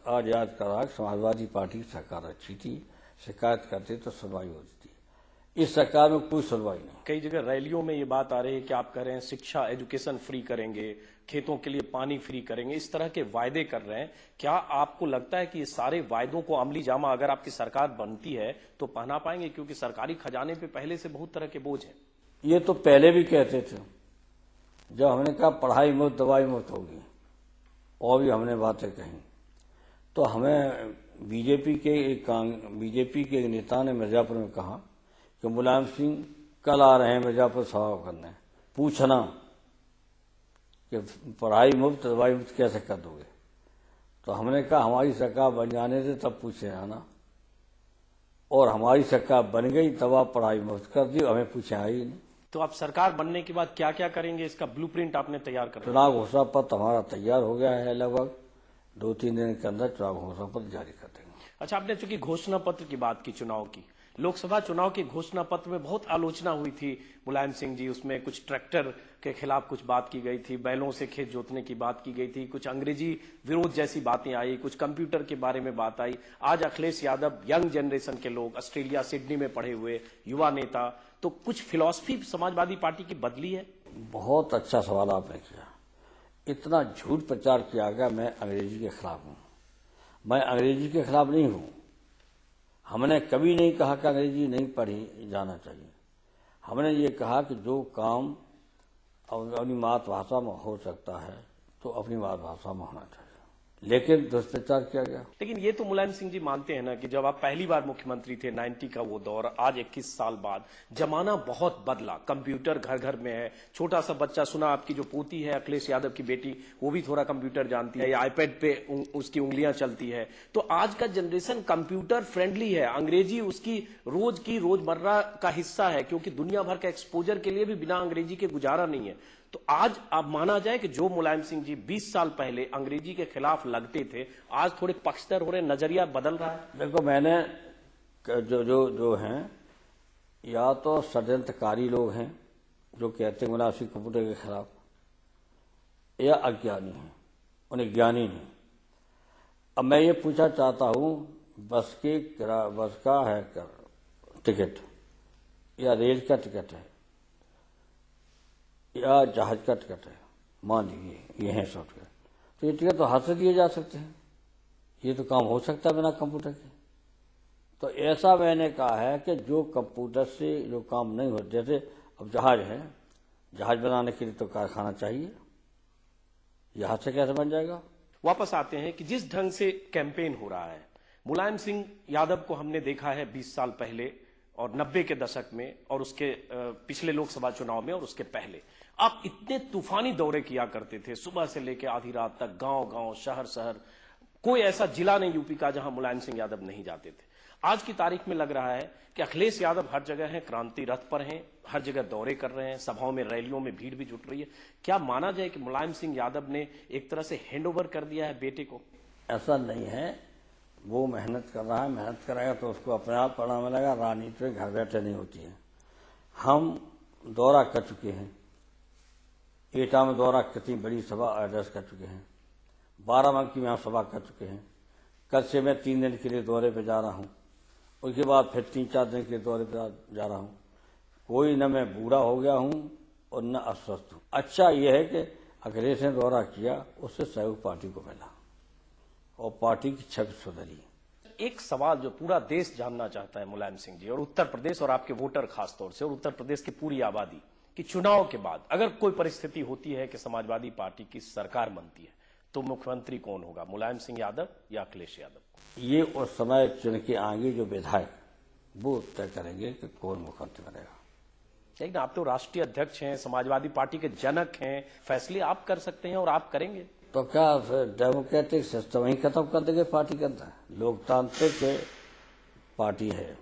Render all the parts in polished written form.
आज याद कर रहा समाजवादी पार्टी की सरकार अच्छी थी, शिकायत करते तो सुनवाई होती थी। इस सरकार में कोई सुनवाई नहीं। कई जगह रैलियों में ये बात आ रही है कि आप कह रहे हैं शिक्षा एजुकेशन फ्री करेंगे, खेतों के लिए पानी फ्री करेंगे, इस तरह के वायदे कर रहे हैं। क्या आपको लगता है कि ये सारे वायदों को अमली जामा अगर आपकी सरकार बनती है तो पहना पाएंगे, क्योंकि सरकारी खजाने पे पहले से बहुत तरह के बोझ हैं? ये तो पहले भी कहते थे, जब हमने कहा पढ़ाई मुफ्त दवाई मुफ्त होगी, और भी हमने बातें कही, तो हमें बीजेपी के एक नेता ने मिर्जापुर में कहा कि मुलायम सिंह कल आ रहे हैं मिर्जापुर सभा करने, पूछना कि पढ़ाई मुफ्त दवाई मुफ्त कैसे कर दोगे। तो हमने कहा हमारी सरकार बन जाने से तब पूछे आना, और हमारी सरकार बन गई तब आप पढ़ाई मुफ्त कर दी, हमें पूछे आई नहीं। तो आप सरकार बनने के बाद क्या क्या करेंगे, इसका ब्लूप्रिंट आपने तैयार कर? चुनाव घोषणा पत्र हमारा तैयार हो गया है, लगभग 2-3 दिन के अंदर चुनाव घोषणा पत्र जारी कर देंगे। अच्छा, आपने चूंकि घोषणा पत्र की बात की, चुनाव की, लोकसभा चुनाव के घोषणा पत्र में बहुत आलोचना हुई थी मुलायम सिंह जी, उसमें कुछ ट्रैक्टर के खिलाफ कुछ बात की गई थी, बैलों से खेत जोतने की बात की गई थी, कुछ अंग्रेजी विरोध जैसी बातें आई, कुछ कंप्यूटर के बारे में बात आई। आज अखिलेश यादव यंग जनरेशन के लोग, ऑस्ट्रेलिया सिडनी में पढ़े हुए युवा नेता, तो कुछ फिलॉसफी समाजवादी पार्टी की बदली है? बहुत अच्छा सवाल आपने किया। इतना झूठ प्रचार किया गया मैं अंग्रेजी के खिलाफ हूं। मैं अंग्रेजी के खिलाफ नहीं हूं। हमने कभी नहीं कहा कि अंग्रेजी नहीं पढ़ी जाना चाहिए। हमने ये कहा कि जो काम अपनी मातृभाषा में हो सकता है तो अपनी मातृभाषा में होना चाहिए, लेकिन दुष्प्रचार किया गया। लेकिन ये तो मुलायम सिंह जी मानते हैं ना कि जब आप पहली बार मुख्यमंत्री थे, 90 का वो दौर, आज 21 साल बाद जमाना बहुत बदला, कंप्यूटर घर घर में है। छोटा सा बच्चा, सुना आपकी जो पोती है अखिलेश यादव की बेटी, वो भी थोड़ा कंप्यूटर जानती है, या आईपैड पे उसकी उंगलियां चलती है। तो आज का जनरेशन कंप्यूटर फ्रेंडली है, अंग्रेजी उसकी रोजमर्रा का हिस्सा है, क्योंकि दुनिया भर का एक्सपोजर के लिए भी बिना अंग्रेजी के गुजारा नहीं है। तो आज आप माना जाए कि जो मुलायम सिंह जी 20 साल पहले अंग्रेजी के खिलाफ लगते थे, आज थोड़े पक्षधर हो रहे, नजरिया बदल रहा है। देखो, मैंने जो हैं, या तो षड्यंत्रकारी लोग हैं जो कहते हैं मुलायम सिंह कंप्यूटर के खिलाफ, या अज्ञानी हैं, उन्हें ज्ञानी नहीं। अब मैं ये पूछना चाहता हूं, बस का है टिकट, या रेल का टिकट है, या जहाज का टिकट है, मान लीजिए ये है सॉफ्टवेयर, तो ये टिकट तो हाथ से दिए जा सकते हैं, ये तो काम हो सकता है बिना कंप्यूटर के। तो ऐसा मैंने कहा है कि जो कंप्यूटर से जो काम नहीं हो, जैसे अब जहाज है, जहाज बनाने के लिए तो कारखाना चाहिए, ये हाथ से कैसे बन जाएगा? वापस आते हैं कि जिस ढंग से कैंपेन हो रहा है, मुलायम सिंह यादव को हमने देखा है 20 साल पहले और 90 के दशक में, और उसके पिछले लोकसभा चुनाव में, और उसके पहले आप इतने तूफानी दौरे किया करते थे, सुबह से लेकर आधी रात तक, गांव गांव, शहर शहर, कोई ऐसा जिला नहीं यूपी का जहां मुलायम सिंह यादव नहीं जाते थे। आज की तारीख में लग रहा है कि अखिलेश यादव हर जगह हैं, क्रांति रथ पर हैं, हर जगह दौरे कर रहे हैं, सभाओं में, रैलियों में भीड़ भी जुट रही है। क्या माना जाए कि मुलायम सिंह यादव ने एक तरह से हैंडओवर कर दिया है बेटे को? ऐसा नहीं है, वो मेहनत कर रहा है, मेहनत करेगा तो उसको अपने आप परिणाम मिलेगा। राजनीति में घर बैठे नहीं होती है। हम दौरा कर चुके हैं, एटा में दौरा, कितनी बड़ी सभा एड्रेस कर चुके हैं, बाराबंकी में हम सभा कर चुके हैं। कल से मैं 3 दिन के लिए दौरे पे जा रहा हूँ, उसके बाद फिर 3-4 दिन के लिए दौरे पे जा रहा हूँ। कोई न मैं बूढ़ा हो गया हूँ और न अस्वस्थ हूँ। अच्छा यह है कि अखिलेश ने दौरा किया, उससे सहयोग पार्टी को मिला और पार्टी की छवि सुधरी। एक सवाल जो पूरा देश जानना चाहता है मुलायम सिंह जी, और उत्तर प्रदेश और आपके वोटर खासतौर से, और उत्तर प्रदेश की पूरी आबादी, कि चुनाव के बाद अगर कोई परिस्थिति होती है कि समाजवादी पार्टी की सरकार बनती है, तो मुख्यमंत्री कौन होगा, मुलायम सिंह यादव या अखिलेश यादव? ये उस समय चुन के आएंगे जो विधायक, वो तय करेंगे कि कौन मुख्यमंत्री बनेगा। लेकिन आप तो राष्ट्रीय अध्यक्ष हैं, समाजवादी पार्टी के जनक हैं, फैसले आप कर सकते हैं और आप करेंगे। तो क्या डेमोक्रेटिक सिस्टम ही खत्म कर देंगे पार्टी के अंदर? लोकतांत्रिक पार्टी है,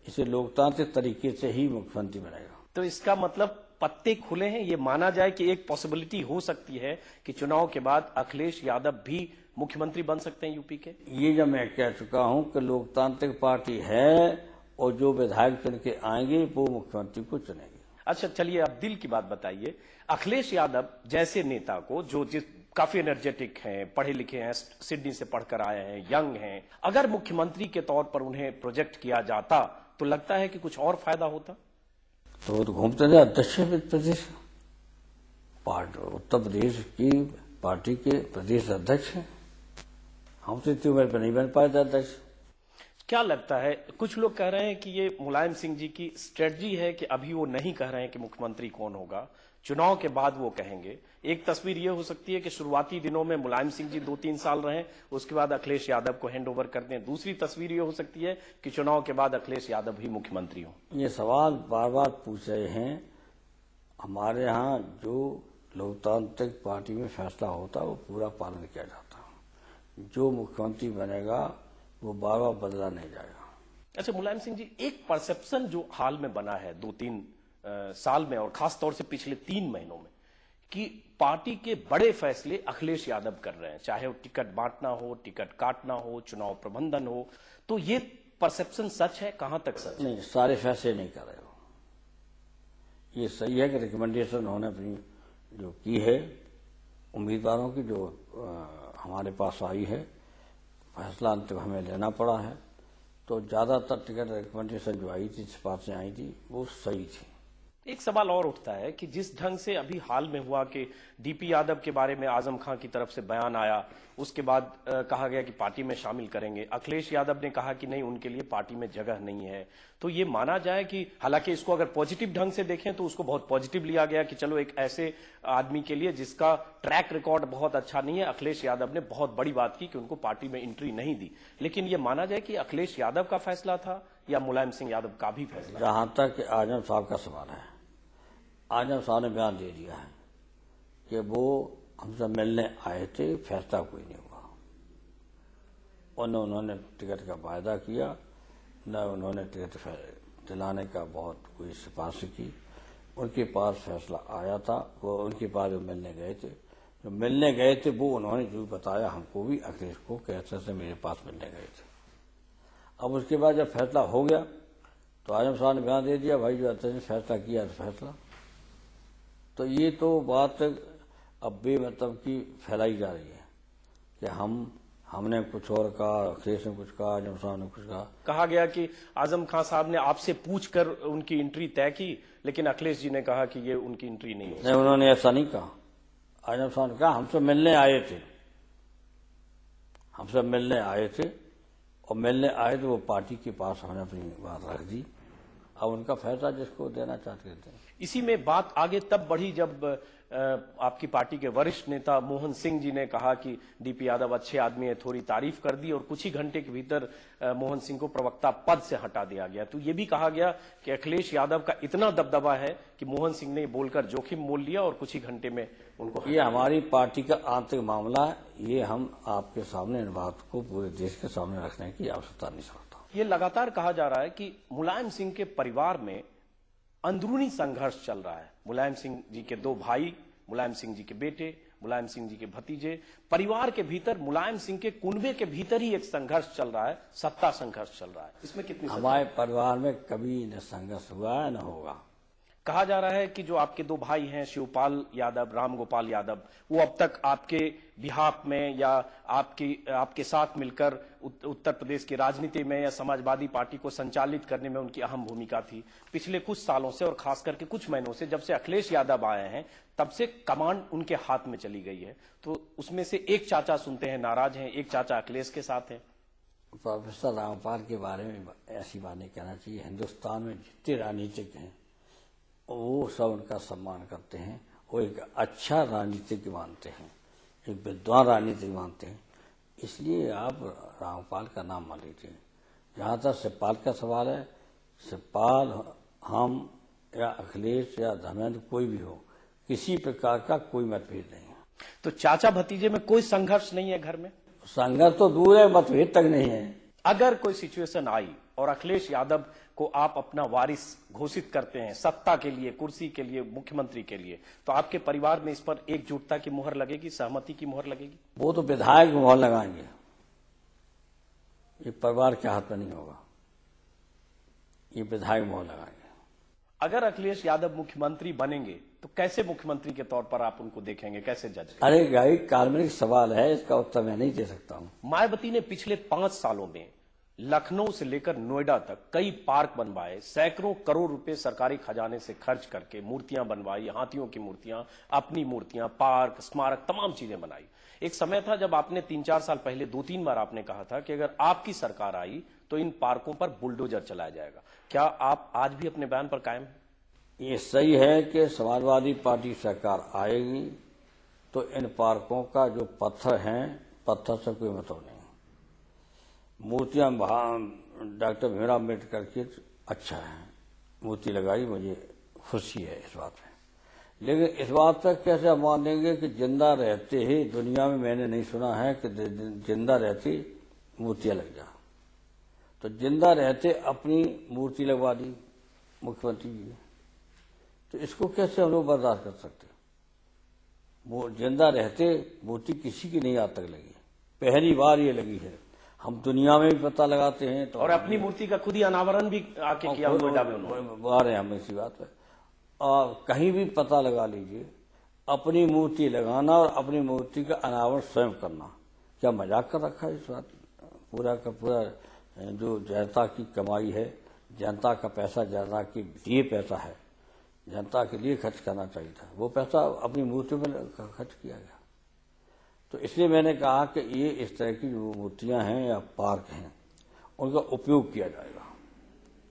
इसे लोकतांत्रिक तरीके से ही मुख्यमंत्री बनेगा। तो इसका मतलब पत्ते खुले हैं, ये माना जाए कि एक पॉसिबिलिटी हो सकती है कि चुनाव के बाद अखिलेश यादव भी मुख्यमंत्री बन सकते हैं यूपी के? ये जब मैं कह चुका हूं कि लोकतांत्रिक पार्टी है और जो विधायक चुन के आएंगे वो मुख्यमंत्री को चुनेंगे। अच्छा चलिए, अब दिल की बात बताइए, अखिलेश यादव जैसे नेता को, जो जिस काफी एनर्जेटिक हैं, पढ़े लिखे हैं, सिडनी से पढ़कर आए हैं, यंग हैं। अगर मुख्यमंत्री के तौर पर उन्हें प्रोजेक्ट किया जाता तो लगता है कि कुछ और फायदा होता। तो वो तो घूमते रहे अध्यक्ष प्रदेश, उत्तर प्रदेश की पार्टी के प्रदेश अध्यक्ष हैं। हम तो इतनी उम्र पर नहीं बन पाए थे अध्यक्ष। क्या लगता है, कुछ लोग कह रहे हैं कि ये मुलायम सिंह जी की स्ट्रेटजी है कि अभी वो नहीं कह रहे हैं कि मुख्यमंत्री कौन होगा, चुनाव के बाद वो कहेंगे। एक तस्वीर ये हो सकती है कि शुरुआती दिनों में मुलायम सिंह जी 2-3 साल रहे, उसके बाद अखिलेश यादव को हैंड ओवर कर दें। दूसरी तस्वीर ये हो सकती है कि चुनाव के बाद अखिलेश यादव ही मुख्यमंत्री हो। ये सवाल बार बार पूछ रहे हैं। हमारे यहाँ जो लोकतांत्रिक पार्टी में फैसला होता है वो पूरा पालन किया जाता है। जो मुख्यमंत्री बनेगा वो बार बार बदला नहीं जाएगा। अच्छा मुलायम सिंह जी, एक परसेप्शन जो हाल में बना है 2-3 साल में और खास तौर से पिछले 3 महीनों में, कि पार्टी के बड़े फैसले अखिलेश यादव कर रहे हैं, चाहे वो टिकट बांटना हो, टिकट काटना हो, चुनाव प्रबंधन हो, तो ये परसेप्शन सच है? कहां तक सच है? नहीं, सारे फैसले नहीं कर रहे हो। ये सही है कि रिकमेंडेशन उन्होंने अपनी जो की है उम्मीदवारों की, जो हमारे पास आई है, फैसला अंतिम हमें लेना पड़ा है। तो ज्यादातर टिकट रिकमेंडेशन जो आई थी, सिफारिशें आई थी, वो सही थी। एक सवाल और उठता है कि जिस ढंग से अभी हाल में हुआ कि डीपी यादव के बारे में आजम खां की तरफ से बयान आया, उसके बाद कहा गया कि पार्टी में शामिल करेंगे, अखिलेश यादव ने कहा कि नहीं, उनके लिए पार्टी में जगह नहीं है। तो ये माना जाए कि हालांकि इसको अगर पॉजिटिव ढंग से देखें तो उसको बहुत पॉजिटिव लिया गया कि चलो एक ऐसे आदमी के लिए जिसका ट्रैक रिकॉर्ड बहुत अच्छा नहीं है, अखिलेश यादव ने बहुत बड़ी बात की कि उनको पार्टी में एंट्री नहीं दी। लेकिन ये माना जाए कि अखिलेश यादव का फैसला था या मुलायम सिंह यादव का भी फैसला? जहां तक आजम साहब का सवाल है, आजम साहब ने बयान दे दिया है कि वो हमसे मिलने आए थे, फैसला कोई नहीं हुआ। और न उन्होंने टिकट का वायदा किया, न उन्होंने टिकट दिलाने का बहुत कोई सिफारिश की। उनके पास फैसला आया था, वो उनके पास जो मिलने गए थे, जो मिलने गए थे वो उन्होंने जो बताया हमको भी, अखिलेश को, कैसे से मेरे पास मिलने गए थे। अब उसके बाद जब फैसला हो गया तो आजम साहब ने बयान दे दिया, भाई जो अध्यक्ष ने फैसला किया तो फैसला। तो ये तो बात अब बेमतलब की फैलाई जा रही है कि हमने कुछ और कहा, अखिलेश ने कुछ कहा, आजम साहब ने कुछ कहा गया कि आजम खान साहब ने आपसे पूछकर उनकी एंट्री तय की, लेकिन अखिलेश जी ने कहा कि ये उनकी एंट्री नहीं हो। नहीं, उन्होंने ऐसा नहीं कहा। आजम साहब ने कहा हमसे मिलने आए थे, हमसे मिलने आए थे, और मिलने आए तो वो पार्टी के पास हमने अपनी बात रख दी। अब उनका फैसला जिसको देना चाहते थे। इसी में बात आगे तब बढ़ी जब आपकी पार्टी के वरिष्ठ नेता मोहन सिंह जी ने कहा कि डीपी यादव अच्छे आदमी है, थोड़ी तारीफ कर दी, और कुछ ही घंटे के भीतर मोहन सिंह को प्रवक्ता पद से हटा दिया गया। तो ये भी कहा गया कि अखिलेश यादव का इतना दबदबा है कि मोहन सिंह ने बोलकर जोखिम मोल लिया और कुछ ही घंटे में उनको। ये हमारी पार्टी का आंतरिक मामला है, ये हम आपके सामने इन बात को पूरे देश के सामने रखने की आवश्यकता नहीं समझता। ये लगातार कहा जा रहा है कि मुलायम सिंह के परिवार में अंदरूनी संघर्ष चल रहा है। मुलायम सिंह जी के 2 भाई, मुलायम सिंह जी के बेटे, मुलायम सिंह जी के भतीजे, परिवार के भीतर, मुलायम सिंह के कुनबे के भीतर ही एक संघर्ष चल रहा है, सत्ता संघर्ष चल रहा है। इसमें कितनी हमारे परिवार में कभी न संघर्ष हुआ है न होगा। कहा जा रहा है कि जो आपके 2 भाई हैं, शिवपाल यादव, राम गोपाल यादव, वो अब तक आपके बिहाफ में या आपके साथ मिलकर उत्तर प्रदेश की राजनीति में या समाजवादी पार्टी को संचालित करने में उनकी अहम भूमिका थी। पिछले कुछ सालों से और खास करके कुछ महीनों से, जब से अखिलेश यादव आए हैं, तब से कमांड उनके हाथ में चली गई है। तो उसमें से एक चाचा सुनते हैं नाराज हैं, एक चाचा अखिलेश के साथ हैं। प्रोफेसर रामपाल के बारे में ऐसी बात नहीं कहना चाहिए। हिंदुस्तान में जितने राजनीतिक हैं वो सब उनका सम्मान करते हैं, वो एक अच्छा राजनीतिक मानते हैं, एक विद्वान राजनीतिक मानते हैं। इसलिए आप रामपाल का नाम मान लीजिए। जहाँ तक शिवपाल का सवाल है, शिवपाल, हम या अखिलेश या धर्मेंद्र, कोई भी हो, किसी प्रकार का कोई मतभेद नहीं है। तो चाचा भतीजे में कोई संघर्ष नहीं है घर में? संघर्ष तो दूर है, मतभेद तक नहीं है। अगर कोई सिचुएशन आई और अखिलेश यादव को आप अपना वारिस घोषित करते हैं सत्ता के लिए, कुर्सी के लिए, मुख्यमंत्री के लिए, तो आपके परिवार में इस पर एकजुटता की मुहर लगेगी, सहमति की मुहर लगेगी? वो तो विधायक मुहर लगाएंगे, ये परिवार के हाथ में नहीं होगा, ये विधायक मुहर लगाएंगे। अगर अखिलेश यादव मुख्यमंत्री बनेंगे तो कैसे मुख्यमंत्री के तौर पर आप उनको देखेंगे, कैसे जज करेंगे? अरे भाई, काल्पनिक सवाल है, इसका उत्तर मैं नहीं दे सकता हूं। मायावती ने पिछले 5 सालों में लखनऊ से लेकर नोएडा तक कई पार्क बनवाए, सैकड़ों करोड़ रुपए सरकारी खजाने से खर्च करके मूर्तियां बनवाई, हाथियों की मूर्तियां, अपनी मूर्तियां, पार्क, स्मारक, तमाम चीजें बनाई। एक समय था जब आपने 3-4 साल पहले 2-3 बार आपने कहा था कि अगर आपकी सरकार आई तो इन पार्कों पर बुलडोजर चलाया जाएगा। क्या आप आज भी अपने बयान पर कायम हैं? ये सही है कि समाजवादी पार्टी सरकार आएगी तो इन पार्कों का जो पत्थर हैं, पत्थर से कोई मतलब नहीं। मूर्तियां डॉक्टर भीमराव अम्बेडकर की अच्छा है, मूर्ति लगाई, मुझे खुशी है इस बात में। लेकिन इस बात तक कैसे आप मान लेंगे कि जिंदा रहते ही दुनिया में मैंने नहीं सुना है कि जिंदा रहती मूर्तियां लग जा। तो जिंदा रहते अपनी मूर्ति लगवा दी मुख्यमंत्री जी, तो इसको कैसे हम लोग बर्दाश्त कर सकते? वो जिंदा रहते मूर्ति किसी की नहीं आज तक लगी, पहली बार ये लगी है। हम दुनिया में भी पता लगाते हैं तो और अपनी मूर्ति का खुद ही अनावरण भी आके किया नोएडा में उन्होंने। आ रहे हैं हम इसी बात पर। और कहीं भी पता लगा लीजिए, अपनी मूर्ति लगाना और अपनी मूर्ति का अनावरण स्वयं करना, क्या मजाक कर रखा है इस बात? पूरा का पूरा जो जनता की कमाई है, जनता का पैसा, जनता के लिए पैसा है, जनता के लिए खर्च करना चाहिए था, वो पैसा अपनी मूर्ति में खर्च किया गया। तो इसलिए मैंने कहा कि ये इस तरह की जो मूर्तियां हैं या पार्क हैं, उनका उपयोग किया जाएगा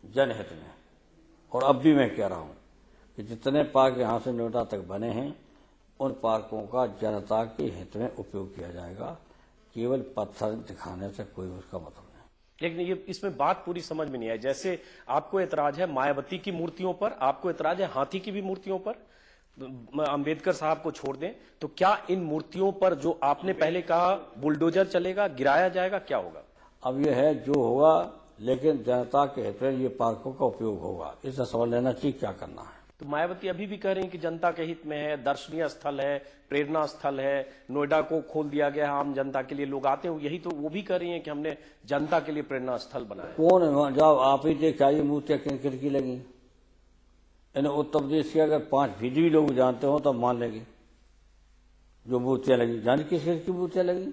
जनहित में। और अब भी मैं कह रहा हूं कि जितने पार्क यहां से नोएडा तक बने हैं, उन पार्कों का जनता के हित में उपयोग किया जाएगा। केवल पत्थर दिखाने से कोई उसका मतलब नहीं। लेकिन ये इसमें बात पूरी समझ में नहीं आई। जैसे आपको एतराज है मायावती की मूर्तियों पर, आपको एतराज है हाथी की भी मूर्तियों पर, अंबेडकर साहब को छोड़ दें, तो क्या इन मूर्तियों पर जो आपने पहले कहा बुलडोजर चलेगा, गिराया जाएगा, क्या होगा? अब ये है जो होगा, लेकिन जनता के हित में ये पार्कों का उपयोग होगा, इससे समझ लेना चाहिए क्या करना है। तो मायावती अभी भी कह रही हैं कि जनता के हित में है, दर्शनीय स्थल है, प्रेरणा स्थल है, नोएडा को खोल दिया गया है आम जनता के लिए, लोग आते हैं, यही तो वो भी कह रही हैं कि हमने जनता के लिए प्रेरणा स्थल बनाया। कौन, जब आप ही देखा ये मूर्तियां किन किन की लगी, इन उत्तर प्रदेश के अगर 5 भी लोग जानते हो तब मान लेंगे जो मूर्तियां लगी। जान किस की मूर्तियां लगी?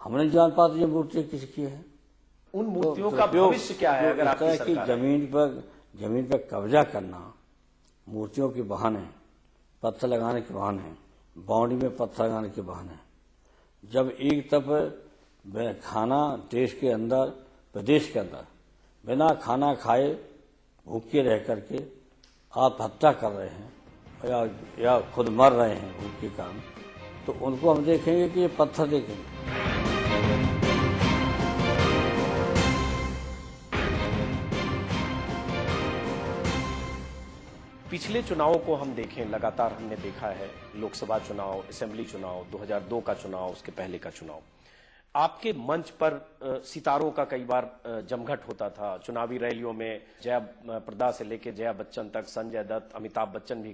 हम नहीं जान पाते ये मूर्तियां किसकी है। उन मूर्तियों का भविष्य क्या है? अगर आपकी सरकार जमीन पर कब्जा करना, मूर्तियों के बहाने, पत्थर लगाने के बहाने, बाउंड्री में पत्थर लगाने के बहाने, जब एक तरफ खाना देश के अंदर, प्रदेश के अंदर बिना खाना खाए भूखे रह करके आत्महत्या कर रहे हैं या खुद मर रहे हैं भूख के कारण, तो उनको हम देखेंगे कि ये पत्थर देखेंगे। पिछले चुनावों को हम देखें, लगातार हमने देखा है, लोकसभा चुनाव, असेंबली चुनाव, 2002 का चुनाव, उसके पहले का चुनाव, आपके मंच पर सितारों का कई बार जमघट होता था। चुनावी रैलियों में जया प्रदा से लेकर जया बच्चन तक, संजय दत्त, अमिताभ बच्चन भी